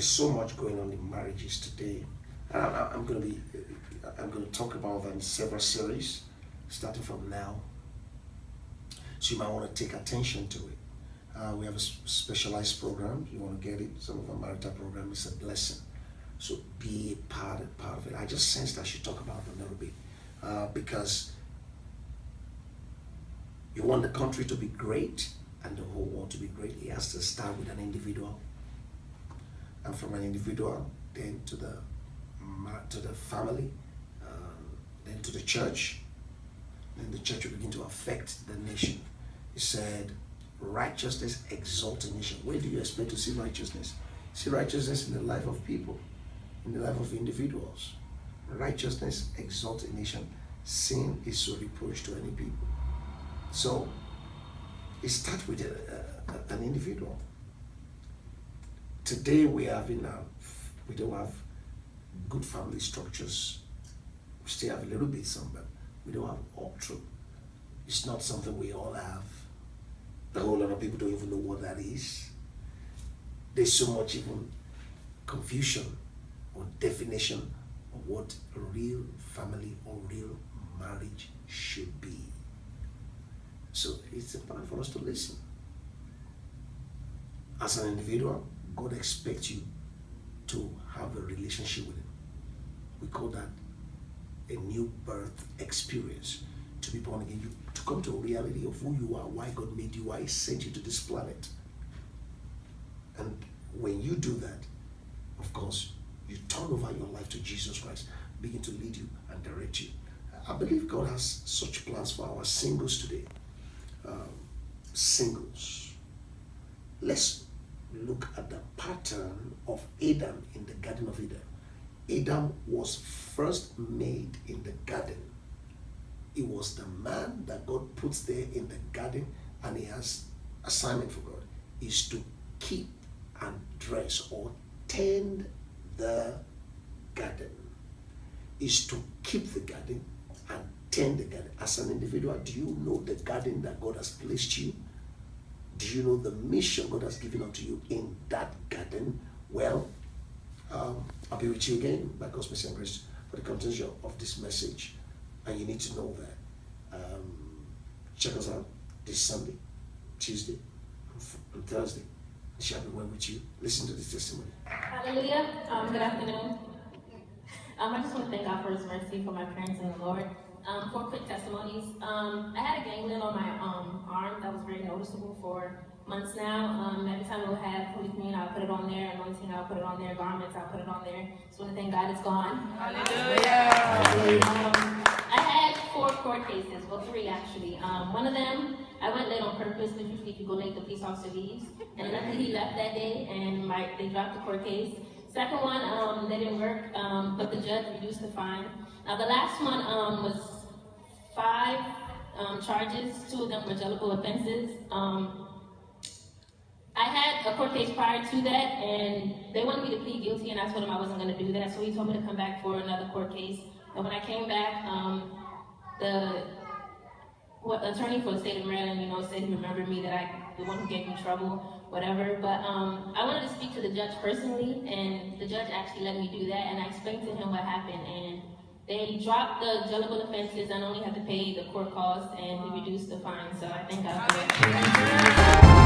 There's so much going on in marriages today. And I'm going to talk about that in several series, starting from now. So you might want to take attention to it. We have a specialized program. You want to get it. Some of our marital program is a blessing. So be a part of it. I just sensed I should talk about it a little bit because you want the country to be great and the whole world to be great. It has to start with an individual, and from an individual, then to the family, then to the church. Then the church will begin to affect the nation. He said, righteousness exalts a nation. Where do you expect to see righteousness? See righteousness in the life of people, in the life of individuals. Righteousness exalts a nation. Sin is a reproach to any people. So it starts with an individual. Today we don't have good family structures. We still have a little bit some, but we don't have all true. It's not something we all have. A whole lot of people don't even know what that is. There's so much even confusion or definition of what a real family or real marriage should be. So it's important for us to listen. As an individual, God expects you to have a relationship with Him. We call that a new birth experience. To be born again, to come to a reality of who you are, why God made you, why He sent you to this planet. And when you do that, of course, you turn over your life to Jesus Christ, begin to lead you and direct you. I believe God has such plans for our singles today. Singles. Let's look at the pattern of Adam in the Garden of Eden. Adam was first made in the garden. It was the man that God puts there in the garden, and he has assignment for God is to keep and dress or tend the garden. Is to keep the garden and tend the garden. As an individual, do you know the garden that God has placed you? Do you know the mission God has given unto you in that garden? Well, I'll be with you again by God's mercy and grace for the continuation of this message. And you need to know that. Check us out this Sunday, Tuesday, and Thursday. It shall be well with you. Listen to this testimony. Hallelujah. Good afternoon. I just want to thank God for His mercy for my parents and the Lord. 4 quick testimonies. I had a ganglion on my arm that was very noticeable for months now. Every time we'll have Holy Communion, I'll put it on there. Anointing, I'll put it on there. Garments, I'll put it on there. So I thank God it's gone. Hallelujah. I had 4 court cases, well 3 actually. One of them, I went late on purpose, because usually if you go late, the police officer leaves. And luckily he left that day, and they dropped the court case. Second one, they didn't work, but the judge reduced the fine. Now the last one was 5 charges. 2 of them were jailable offenses. I had a court case prior to that, and they wanted me to plead guilty, and I told him I wasn't going to do that, so he told me to come back for another court case. And when I came back, the attorney for the state of Maryland, said he remembered me, that the one who gave me trouble, whatever. But I wanted to speak to the judge personally, and the judge actually let me do that, and I explained to him what happened. And they dropped the jailable offenses and only had to pay the court costs, and he reduced the fine. So I thank God for that.